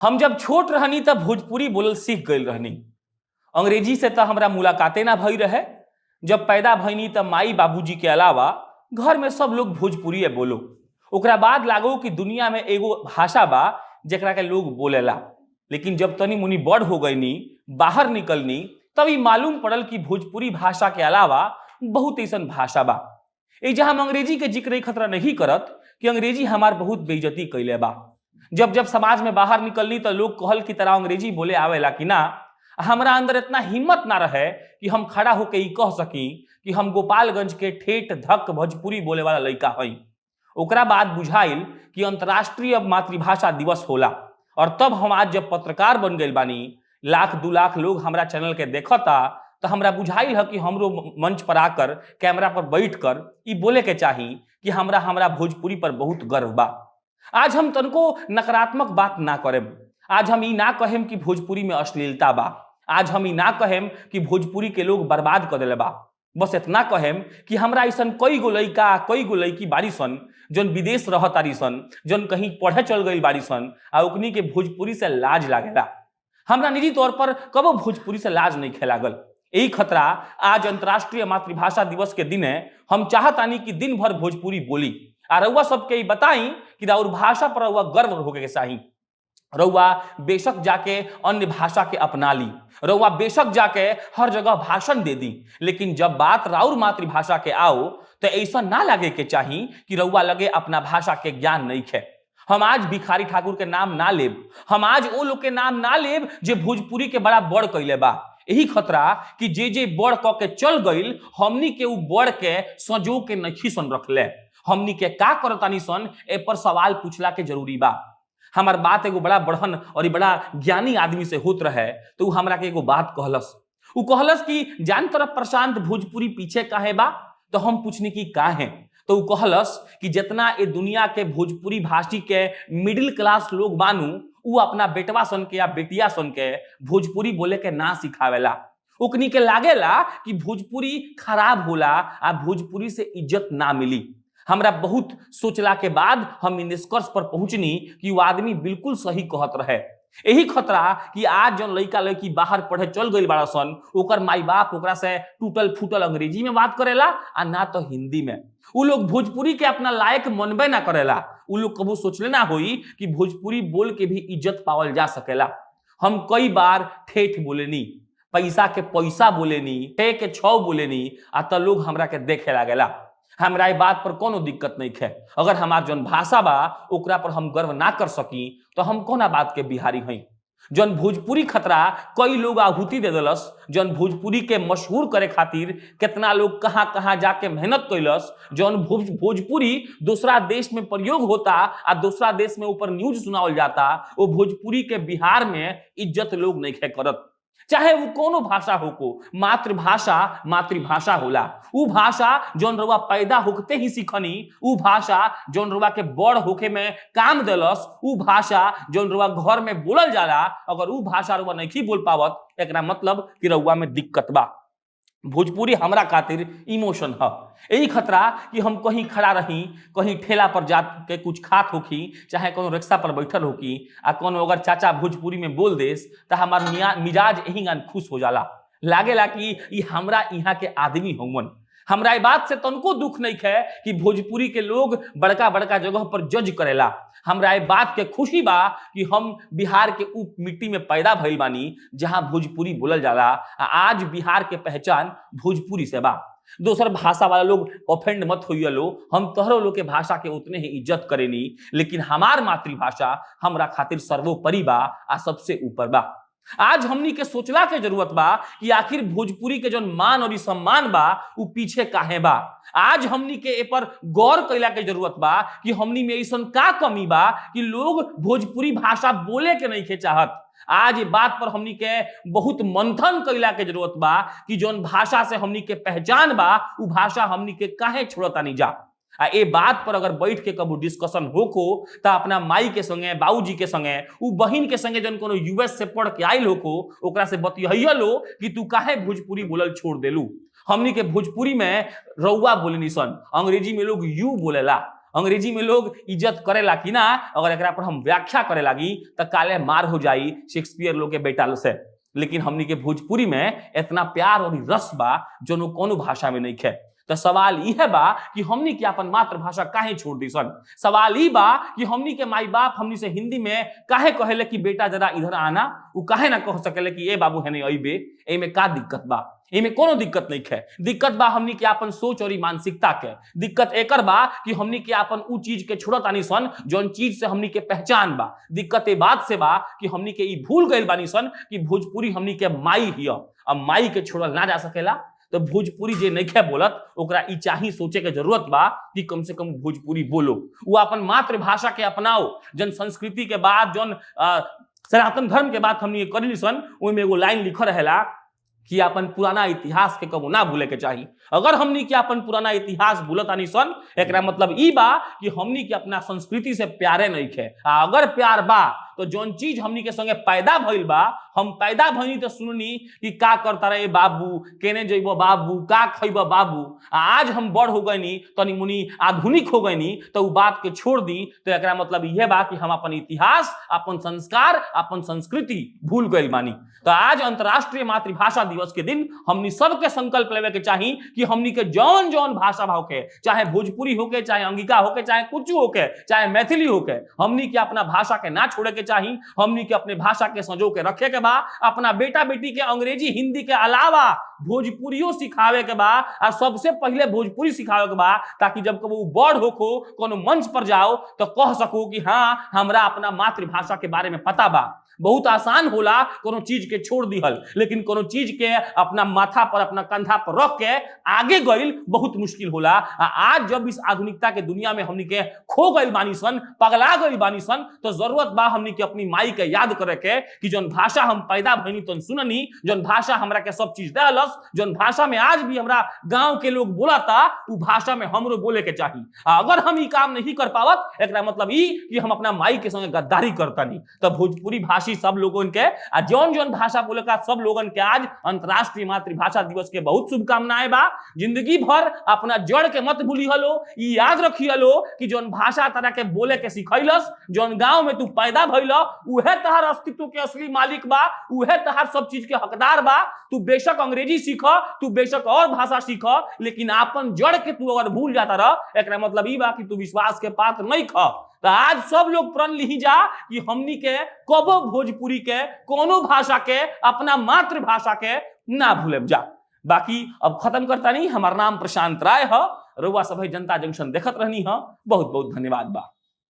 हम जब छोट रहनी तब भोजपुरी बोलल सीख गई रहनी। अंग्रेजी से तो हमरा मुलाकाते ना भई रहे। जब पैदा भईनी तब माई बाबूजी के अलावा घर में सब लोग भोजपुरी बोलो। ओकरा बाद लागो कि दुनिया में एगो भाषा बा जेकरा के लोग बोलेला। लेकिन जब तनी मुनी बड़ हो गईनी, बाहर निकलनी, तब ई मालूम पड़ल कि भोजपुरी भाषा के अलावा बहुत ऐसा भाषा बा। एजा हम अंग्रेजी के जिक्र खतरा नहीं करत कि अंग्रेजी हमार बहुत बेइज्जती कैले बा। जब जब समाज में बाहर निकलनी तो लोग कहल कि तरह अंग्रेजी बोले आवेला कि ना। हमरा अंदर इतना हिम्मत ना रहे कि हम खड़ा होके ई कह सकी कि हम गोपालगंज के ठेठ धक भोजपुरी बोले वाला लड़का हई। ओकरा बाद बुझाइल कि अंतर्राष्ट्रीय मातृभाषा दिवस होला और तब हम आज जब पत्रकार बन गए बानी, लाख 2 लाख लोग हमरा चैनल के देखता, तो हमरा बुझाइल है कि हमरो मंच पर आकर कैमरा पर बैठकर ई बोले के चाही कि हमरा भोजपुरी पर बहुत गर्व बा। आज हम तनको नकारात्मक बात ना करेम। आज हम ई ना कहेम कि भोजपुरी में अश्लीलता बा। आज हम ई ना कहेम कि भोजपुरी के लोग बर्बाद कर देले बा। बस इतना कहेम कि हमरा ऐसा कई गो लड़का कई गो लड़की बारी सन जौन विदेश रहतारी सन, जौन कहीं पढ़े चल गई बारी सन, आ ओकनी के भोजपुरी से लाज लागेला। हमरा निजी तौर पर कबो भोजपुरी से लाज नहीं खेलागल। यही खतरा आज अंतर्राष्ट्रीय मातृभाषा दिवस के दिन हम चाहतानी कि दिन भर भोजपुरी बोली आ रउआ सबके बताई कि राउर भाषा पर रउआ गर्व होके चाही। रउआ बेशक जाके अन्य भाषा के अपना ली, रउआ बेशक जाके हर जगह भाषण दे दी, लेकिन जब बात राउर मातृभाषा के आओ तो ऐसा ना लगे के चाही कि रउआ लगे अपना भाषा के ज्ञान नहीं है। हम आज भिखारी ठाकुर के नाम ना लेब, हम आज वो लोग के नाम ना लेब जे भोजपुरी के बड़ा बड़ कैले बा। यही खतरा कि जे बड़ क के चल गईल, हमनी के उ बड़ के सजो के नहीं सन रखले। हमनी के का करतानी सन ए पर सवाल पूछला के जरूरी बा। हमार बात एगो बड़ा बढ़न और बड़ा ज्ञानी आदमी से होत रहे तो उ हमरा के एगो बात कहलस। उ कहलस कि जान तरफ प्रशांत भोजपुरी पीछे काहे बा? तो हम पूछनी कि काहे? तो उ कहलस कि जितना ए दुनिया के भोजपुरी भाषी के मिडिल क्लास लोग बानू, उ अपना बेटवा सन के या बेटिया सन के भोजपुरी बोले के ना सिखावेला। ओकनी के लागेला कि भोजपुरी खराब होला आ भोजपुरी से इज्जत ना मिली। हमरा बहुत सोचला के बाद हम निष्कर्ष पर पहुंचनी कि वो आदमी बिल्कुल सही कहत रहे। यही खतरा कि आज जो लड़का लड़की बाहर पढ़े चल गई बाड़ा सन, ओकर माई बाप ओकरा से टूटल फूटल अंग्रेजी में बात करेला आ ना तो हिंदी में। उ लोग भोजपुरी के अपना लायक मनबे ना करेला। उ लोग कबू सोचले ना होई कि भोजपुरी बोल के भी इज्जत पावल जा सकेला। हम कई बार ठेठ बोलेनी, पैसा के पैसा बोलेनी, ठे के छौ बोलेनी, आ तो लोग हमरा के देखे लागेला। हमरा ये बात पर कोनो दिक्कत नहीं है। अगर हमार जौन भाषा बा ओकरा पर हम गर्व ना कर सकी तो हम कोना बात के बिहारी हई। जौन भोजपुरी खतरा कई लोग आहुति दे दलस, जौन भोजपुरी के मशहूर करे खातिर कितना लोग कहां कहां जाके मेहनत कैलस। जौन भोजपुरी दूसरा देश में प्रयोग होता आ दूसरा देश में ऊपर न्यूज सुनावल जाता, वो भोजपुरी के बिहार में इज्जत लोग नहीं करत। चाहे वो कोनो भाषा हो को, मातृभाषा मातृभाषा होला। उ भाषा जौन रउआ पैदा होते ही सीखनी, उ भाषा जौन रउआ के बड़ होके में काम देलस, उ भाषा जौन रउआ घर में बोलल जाला, अगर उ भाषा रउआ नहीं बोल पावत एकरा मतलब कि रउआ में दिक्कत बा। भोजपुरी हमरा खातिर इमोशन है। यही खतरा कि हम कहीं खड़ा रही, कहीं ठेला पर जा के कुछ खात होखी, चाहे कोनो रिक्शा पर बैठल होखी, आ कोनो अगर चाचा भोजपुरी में बोल देस तो हमार मिजाज यही गान खुश हो जाला। लागेला कि ई हमरा यहाँ के आदमी होंगन। हमरा ये बात से तनको दुख नहीं है कि भोजपुरी के लोग बड़का बड़का जगह पर जज करेला। हमरा ये बात के खुशी बा कि हम बिहार के उप मिट्टी में पैदा भइल बानी जहां भोजपुरी बोलल जाला। आज बिहार के पहचान भोजपुरी से बा। दोसर भाषा वाला लोग ऑफेंड मत होइए लो, हम तोहरो लोग के भाषा के उतने ही इज्जत करेनी, लेकिन हमार मातृभाषा हमरा खातिर सर्वोपरि बा आ सबसे ऊपर बा। आज हमनी के सोचला के जरूरत बा कि आखिर भोजपुरी के जो मान और सम्मान बा उ पीछे काहे बा। आज हमनी के ए पर गौर कैला के जरूरत बा कि हमनी में ऐसा का कमी बा कि लोग भोजपुरी भाषा बोले के नहीं के चाहत। आज ये बात पर हमनी के बहुत मंथन कैला के जरूरत बा कि जौन भाषा से हमनी के पहचान बा उ भाषा हमनी के काहे छोड़तानी जा। आ ए बात पर अगर बैठ के कबू डिस्कशन होको तो अपना माई के संगे, बाबूजी के संगे, उ बहिन के संगे जन कोनो यूएस से पढ़ के आइल होको, ओकरा से बतियाइया लो कि तू काहे भोजपुरी बोलल छोड़ देलू। हमनी के भोजपुरी में रउआ बोलनी सन, अंग्रेजी में लोग यू बोलेला। अंग्रेजी में लोग इज्जत करेला कि ना, अगर एकरा पर हम व्याख्या करे लागी तो काले मार हो जाई शेक्सपियर लोग के बेटा से। लेकिन हमनी के भोजपुरी में इतना प्यार और रस बा जो कोनो भाषा में नहीं खे। तो सवाल यह बा कि हमनी के अपन मातृभाषा काहे छोड़ दी सन। सवाल ई बा कि हमनी के माई बाप हमनी से हिंदी में काहे कहेले कि बेटा जरा इधर आना, वो काहे ना कह सकेले कि ए बाबू है नहीं अइबे। एमे का दिक्कत बा? एमे कोनो दिक्कत नहीं है। दिक्कत बा हमनी के अपन सोच और मानसिकता के। दिक्कत एकर बा कि हमनी के अपन उ चीज के छोड़त आनी सन जौन चीज से हमनी के पहचान बा। दिक्कत ए बात से बा कि हमनी के ई भूल गइल बानी सन कि भोजपुरी हमनी के माई हिय। अब माई के छोड़ल ना जा सकेला। तो भोजपुरी जे नहीं बोलत ओकरा ई चाही सोचे के जरूरत बा कि कम से कम भोजपुरी बोलो, वो अपन मातृभाषा के अपनाओ। जन संस्कृति के बाद जौन सनातन धर्म के बात हमनी करी सन, ओइमे एगो लाइन लिखल रहेला कि अपन पुराना इतिहास के कबो ना भूले के चाहिए। अगर हमनी के अपन पुराना इतिहास भूलत आनी सन, एकरा मतलब ई बा कि हमनी के अपना संस्कृति से प्यारे नहीं खे। अगर प्यार बा तो जौन चीज हमनी के संगे पैदा भइल बा, हम पैदा भइनी तो सुननी कि का करता रहे बाबू, केने जइबो बाबू, का खइबो बाबू। आज हम बड़ हो गइनी, तनी मुनी आधुनिक हो गइनी, तो उ बात के छोड़ दी। तो एकरा मतलब यह बा कि हम अपन इतिहास, अपन संस्कार, अपन संस्कृति भूल गइल बानी। तो आज अंतर्राष्ट्रीय मातृभाषा दिवस के दिन हमनी सबके संकल्प लेवे के चाही कि हमनी के जौन जौन भाषा होके, चाहे भोजपुरी होके, चाहे अंगिका होके, चाहे कुछ होके, चाहे मैथिली होके, हमनी के अपना भाषा के ना छोड़े के चाही। हमनी के अपने भाषा के संजो के रखे के बा। अपना बेटा बेटी के अंग्रेजी हिंदी के अलावा भोजपुरियो सिखावे के बा, और सबसे पहले भोजपुरी सिखावे के बा, ताकि जब कबो बड़ होको कोनो मंच पर जाओ तो कह सको कि हाँ हमरा अपना मातृभाषा के बारे में पता बा। बहुत आसान होला कोनो चीज के छोड़ दिहल, लेकिन कोनो चीज के अपना माथा पर, अपना कंधा पर रख के आगे गइल बहुत मुश्किल होला। आज जब इस आधुनिकता के दुनिया में हमनी के खो गइल बानी सन, पगला गइल बानी सन, तो जरूरत बा हमनी के अपनी माई के याद करे के कि जौन भाषा हम पैदा भइनी तो सुननी, जौन भाषा हमरा के सब चीज देहलस, जौन भाषा में आज भी हमरा गांव के लोग बोलाता, उ भाषा में हमरो बोले के चाही। अगर हम ई काम नहीं कर पावत, एकरा मतलब ई कि हम अपना माई के संगे गद्दारी करतानी। तो भोजपुरी भाषी सब लोगों के जौन जौन भाषा बोले का सब लोगन के आज अंतर्राष्ट्रीय मातृभाषा दिवस के बहुत शुभकामनाएं बा। जिंदगी भर अपना जड़ के मत भूली हलो, ई याद रखी हलो कि जौन भाषा तरह के बोले के सिखैलस, जौन गांव में तू पैदा भइल, उहे तहार अस्तित्व के असली मालिक बा, उहे तहार सब चीज के हकदार बा। तू बेशक अंग्रेजी सीख, तू बेशक और भाषा सीख, लेकिन अपन जड़ के तू अगर भूल जाता रह, एकरा मतलब ई बा कि तू विश्वास के पात्र नहीं ख। तो आज सब लोग प्रण ली जा कि हमनी के कबो भोजपुरी के, कोनो भाषा के, अपना मातृभाषा के ना भूले जा। बाकी अब खत्म करता नहीं। हमारा नाम प्रशांत राय है। रउआ सभे जनता जंक्शन देखत रहनी है। बहुत बहुत धन्यवाद बा।